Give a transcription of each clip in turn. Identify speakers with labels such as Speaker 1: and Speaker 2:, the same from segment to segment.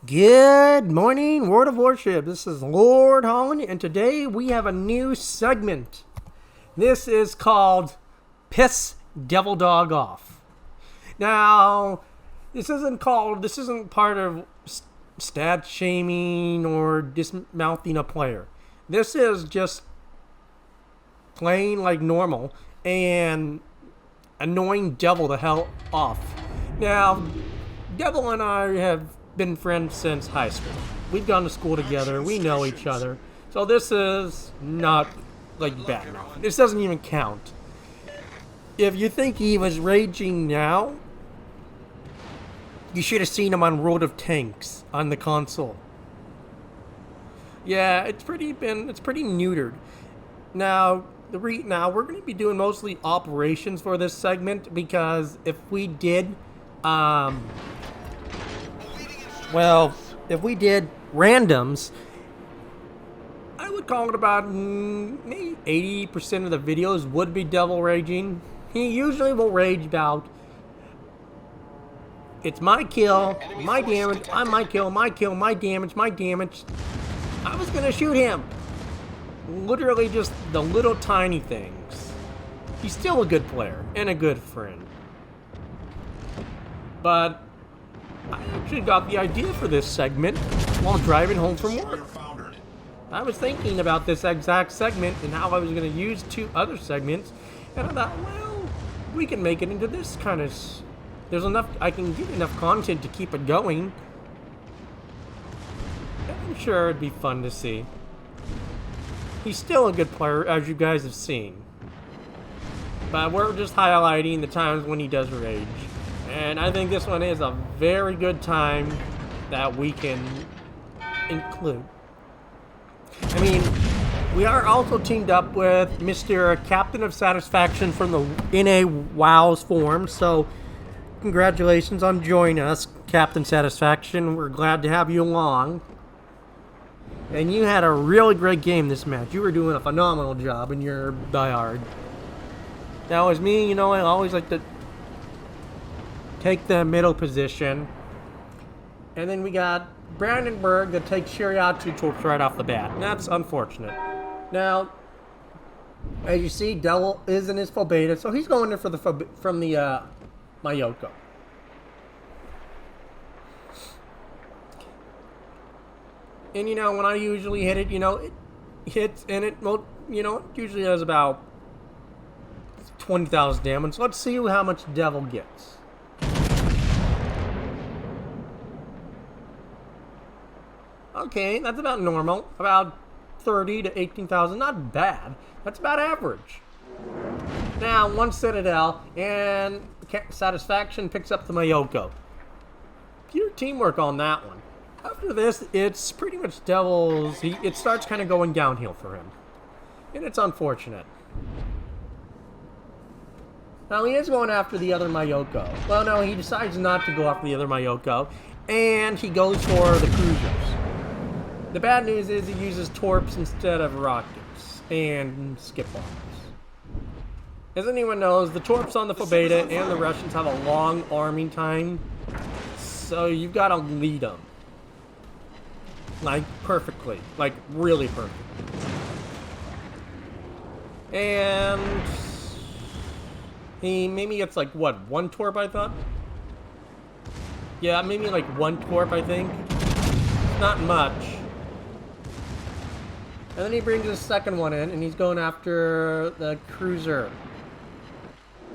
Speaker 1: Good morning, World of Warship. This is Lord Holland, and today we have a new segment. This is called Piss Devil Dog Off. Now, this isn't part of stat shaming or dismouthing a player. This is just playing like normal and annoying Devil the hell off. Now, Devil and I have been friends since high school. We've gone to school together. We know each other. So this is not like Batman. This doesn't even count. If you think he was raging now, you should have seen him on World of Tanks on the console. Yeah, it's pretty neutered. Now, we're going to be doing mostly operations for this segment because if we did randoms, I would call it about maybe 80% of the videos would be Devil raging. He usually will rage about, it's my kill, my damage, my kill, my damage, my damage. I was going to shoot him. Literally just the little tiny things. He's still a good player and a good friend. But I actually got the idea for this segment while driving home from work. I was thinking about this exact segment and how I was going to use two other segments, and I thought, well, we can make it into this kind of... I can get enough content to keep it going. I'm sure it'd be fun to see. He's still a good player, as you guys have seen. But we're just highlighting the times when he does rage. And I think this one is a very good time that we can include. I mean, we are also teamed up with Mr. Captain of Satisfaction from the NA WOWS forum. So, congratulations on joining us, Captain Satisfaction. We're glad to have you along. And you had a really great game this match. You were doing a phenomenal job in your diehard. Now, as me, I always like to take the middle position. And then we got Brandenburg that takes Shariat 2 torps right off the bat. And that's unfortunate. Now, as you see, Devil is in his full beta, so he's going in for from the Mayoko. And when I usually hit it, it hits and it usually does about 20,000 damage. So let's see how much Devil gets. Okay, that's about normal. About 30 to 18,000. Not bad. That's about average. Now, one Citadel, and Satisfaction picks up the Mayoko. Pure teamwork on that one. After this, it's pretty much Devil's... It starts kind of going downhill for him. And it's unfortunate. Now, he is going after the other Mayoko. Well, no, he decides not to go after the other Mayoko. And he goes for the cruisers. The bad news is he uses torps instead of rockets and skip bombers. As anyone knows, the torps on the Fobeta and the Russians have a long arming time, so you've got to lead them. Like, perfectly. Like, really perfect. And he maybe gets like, what, one torp, I thought? Yeah, maybe like one torp, I think. Not much. And then he brings his second one in, and he's going after the cruiser.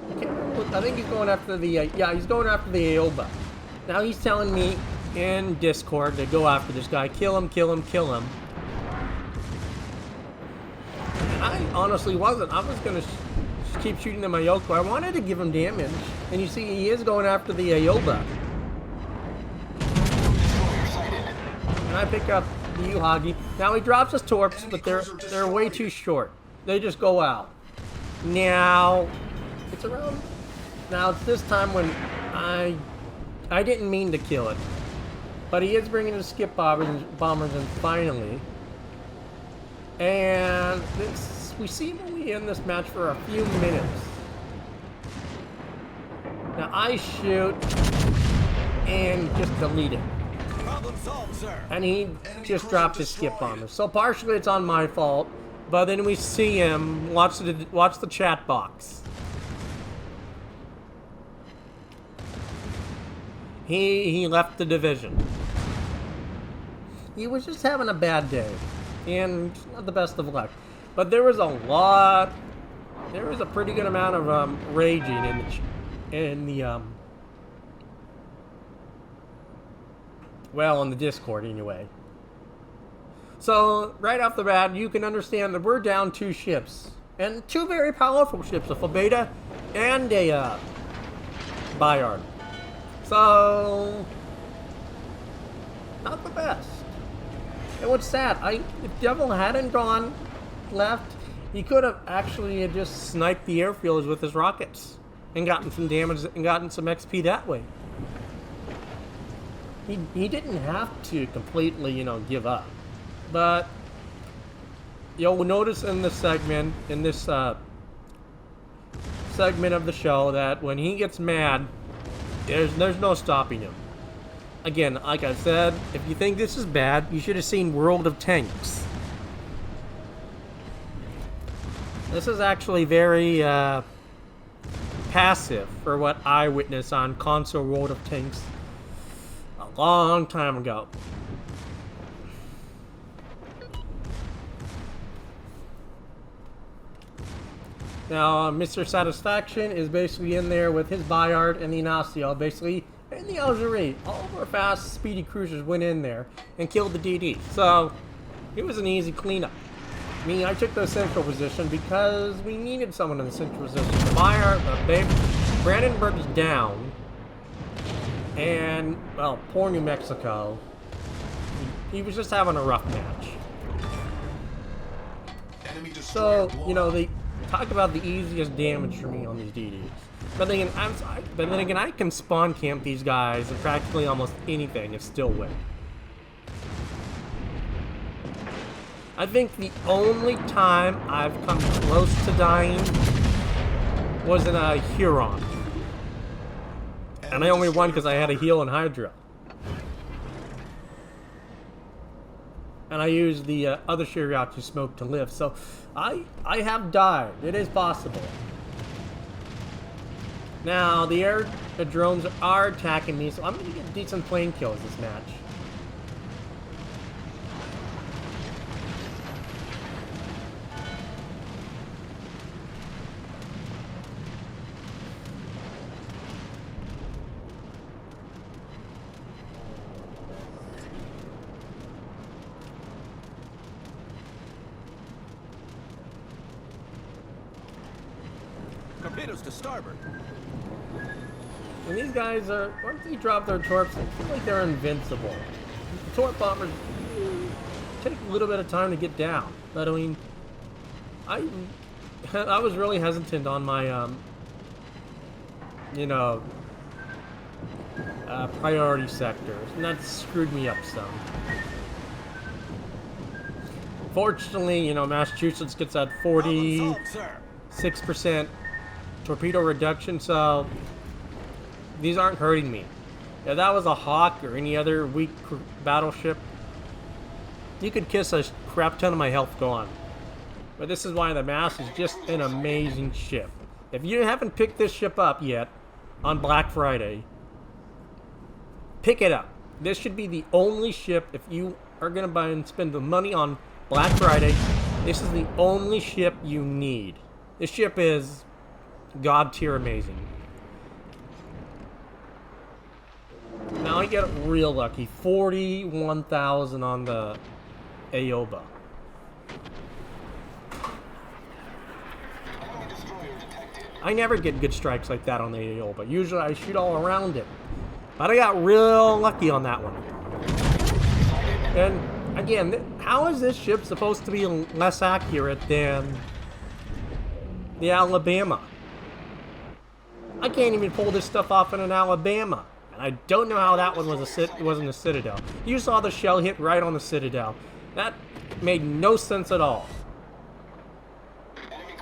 Speaker 1: I think he's going after the, he's going after the Aoba. Now he's telling me in Discord to go after this guy. Kill him, kill him, kill him. And I honestly wasn't. I was going to keep shooting the Mayoko. I wanted to give him damage. And you see, he is going after the Aoba. And I pick up the Uhagi. Now he drops his torps, but they're way too short. They just go out. Now it's this time when I didn't mean to kill it, but he is bringing the skip bombers in finally. And we seem to be in this match for a few minutes. Now I shoot and just delete it.
Speaker 2: Problem solved, sir.
Speaker 1: And he just dropped his skip bomber. So partially it's on my fault, but then we see him watch the chat box. He left the division. He was just having a bad day, and not the best of luck. But there was a pretty good amount of raging in the well, in the Discord anyway. So right off the bat, you can understand that we're down 2 ships, and 2 very powerful ships, a Beta and a Bayard. So not the best. And what's sad, if Devil hadn't gone left, he could have actually just sniped the airfields with his rockets and gotten some damage and gotten some XP that way. He didn't have to completely, give up. But you'll notice in this segment, segment of the show, that when he gets mad, there's no stopping him. Again, like I said, if you think this is bad, you should have seen World of Tanks. This is actually very passive for what I witnessed on console World of Tanks a long time ago. Now, Mr. Satisfaction is basically in there with his Bayard and the Ignacio, basically, and the Algerie. All of our fast, speedy cruisers went in there and killed the DD. So, it was an easy cleanup. I took the central position because we needed someone in the central position. The Bayard, Brandenburg Down, and, well, poor New Mexico. He was just having a rough match. So, they talk about the easiest damage for me on these DDs. But then again, I can spawn camp these guys in practically almost anything and still win. I think the only time I've come close to dying was in a Huron. And I only won because I had a heal and Hydra. And I used the other Shiriaku smoke to live. So I have died. It is possible. Now, the drones are attacking me, so I'm going to get decent plane kills this match.
Speaker 2: Torpedoes to starboard.
Speaker 1: And these guys are, once they drop their torps, I feel like they're invincible. The torp bombers take a little bit of time to get down. But I was really hesitant on my, priority sectors, and that screwed me up some. Fortunately, Massachusetts gets that 46% torpedo reduction, so these aren't hurting me. If that was a Hawk or any other weak battleship, you could kiss a crap ton of my health gone. But this is why the Mass is just an amazing ship. If you haven't picked this ship up yet on Black Friday, pick it up. This should be the only ship, if you are going to buy and spend the money on Black Friday, this is the only ship you need. This ship is God tier amazing. Now I get real lucky. 41,000 on the Aoba. I never get good strikes like that on the Aoba. Usually I shoot all around it. But I got real lucky on that one. And again, how is this ship supposed to be less accurate than the Alabama? I can't even pull this stuff off in an Alabama. And I don't know how that one wasn't a Citadel. You saw the shell hit right on the Citadel. That made no sense at all.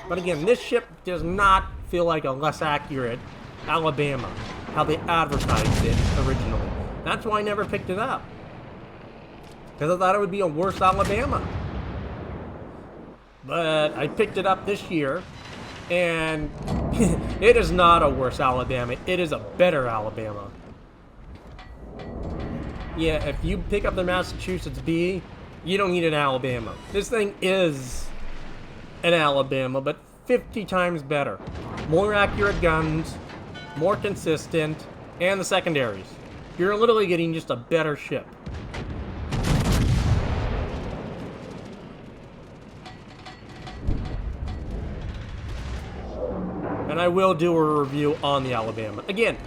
Speaker 1: But again, this ship does not feel like a less accurate Alabama, how they advertised it originally. That's why I never picked it up. because I thought it would be a worse Alabama. But I picked it up this year, and it is not a worse Alabama. It is a better Alabama. Yeah, if you pick up the Massachusetts B, you don't need an Alabama. This thing is an Alabama, but 50 times better. More accurate guns, more consistent, and the secondaries. You're literally getting just a better ship. And I will do a review on the Alabama. Again,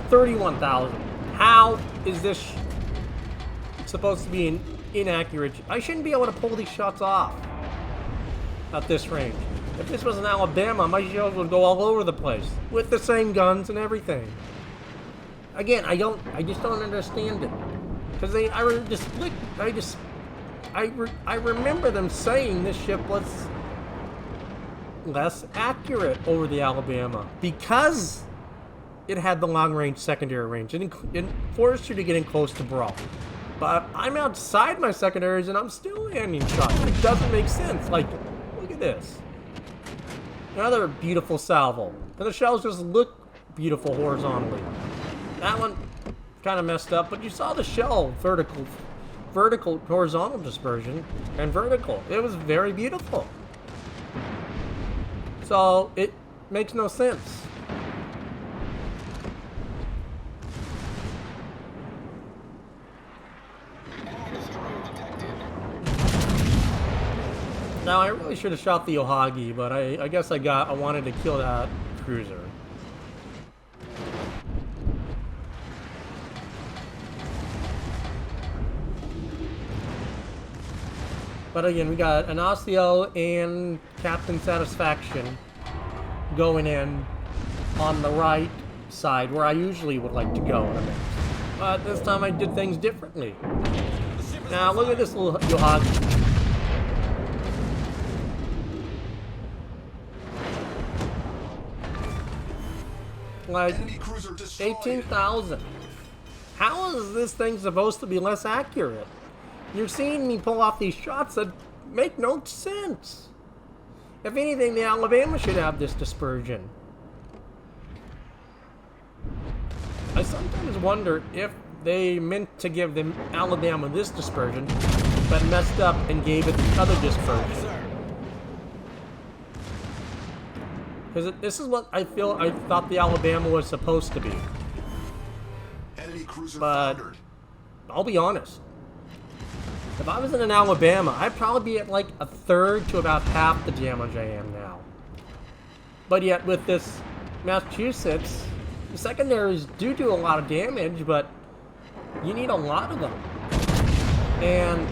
Speaker 1: 31,000. How is this supposed to be an inaccurate? I shouldn't be able to pull these shots off at this range. If this was an Alabama, my shells would go all over the place with the same guns and everything. Again, I just don't understand it, because I remember them saying this ship was less accurate over the Alabama because it had the long-range secondary range and it forced you to get in close to brawl. But I'm outside my secondaries and I'm still landing shots. It doesn't make sense. Like, look at this. Another beautiful salvo. And the shells just look beautiful horizontally. That one kind of messed up, but you saw the shell vertical, horizontal dispersion, and vertical. It was very beautiful. So it makes no sense. Now I really should have shot the Ohagi, but I guess I wanted to kill that cruiser. But again, we got Anacio and Captain Satisfaction going in on the right side, where I usually would like to go in a mix. But this time I did things differently. Now look at this little Yohagi. Like 18,000. How is this thing supposed to be less accurate? You're seeing me pull off these shots that make no sense. If anything, the Alabama should have this dispersion. I sometimes wonder if they meant to give the Alabama this dispersion, but messed up and gave it the other dispersion. Because this is what I thought the Alabama was supposed to be. But I'll be honest. If I was in an Alabama, I'd probably be at like a third to about half the damage I am now. But yet with this Massachusetts, the secondaries do a lot of damage, but you need a lot of them. And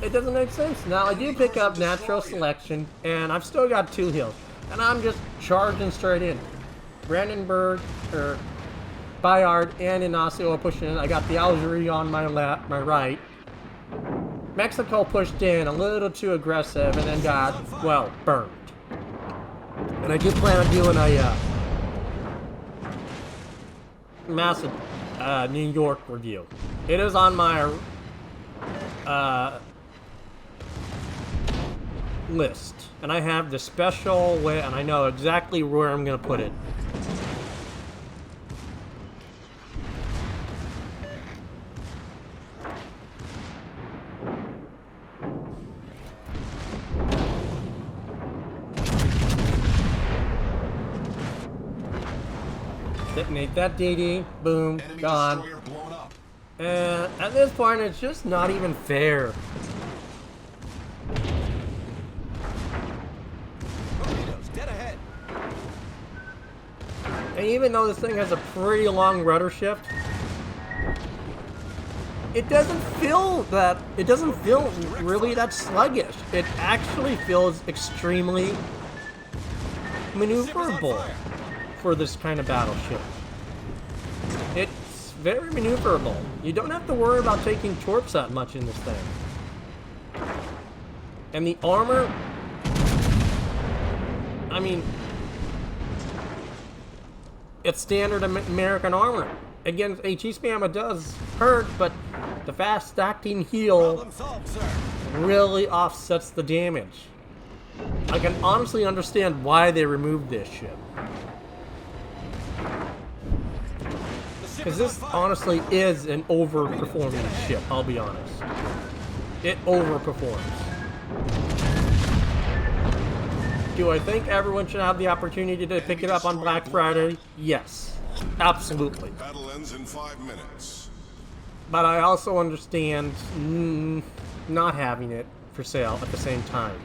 Speaker 1: it doesn't make sense. Now I do pick up natural selection, and I've still got 2 heals. And I'm just charging straight in. Brandenburg, or Bayard, and Inacio are pushing in. I got the Algeria on my right. Mexico pushed in a little too aggressive and then got, well, burned. And I do plan on doing a massive New York review. It is on my list. And I have the special way, and I know exactly where I'm going to put it. Detonate that DD, boom, gone. And at this point, it's just not even fair. And even though this thing has a pretty long rudder shift, it doesn't feel really that sluggish. It actually feels extremely maneuverable for this kind of battleship. It's very maneuverable. You don't have to worry about taking torps that much in this thing. And the armor, I mean, It's standard American armor. Against HE spam it does hurt, but the fast acting heal really offsets the damage. I can honestly understand why they removed this ship. Because this honestly is an overperforming ship, I'll be honest. It overperforms. Do I think everyone should have the opportunity to pick it up on Black Friday? Yes, absolutely.
Speaker 2: Battle ends in 5 minutes.
Speaker 1: But I also understand not having it for sale at the same time.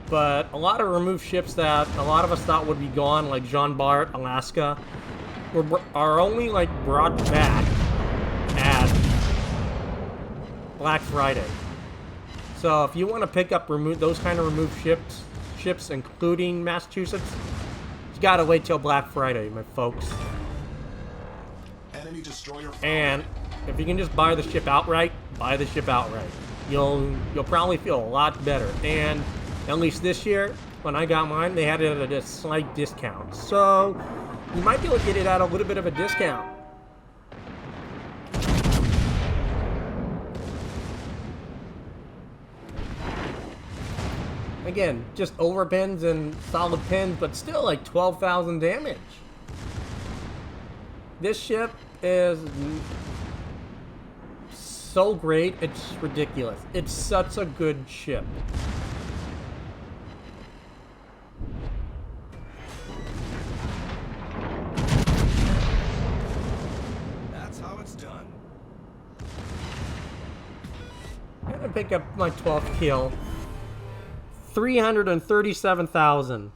Speaker 1: But a lot of removed ships that a lot of us thought would be gone, like Jean Bart, Alaska, are only like brought back at Black Friday. So if you want to pick up those kind of removed ships, including Massachusetts, you gotta wait till Black Friday, my folks.
Speaker 2: Enemy destroyer.
Speaker 1: And if you can just buy the ship outright, buy the ship outright. You'll probably feel a lot better. And at least this year, when I got mine, they had it at a slight discount. So you might be able to get it at a little bit of a discount. Again, just over pins and solid pins, but still like 12,000 damage. This ship is so great, it's ridiculous. It's such a good ship.
Speaker 2: That's how it's done.
Speaker 1: I'm gonna pick up my 12th kill. 337,000.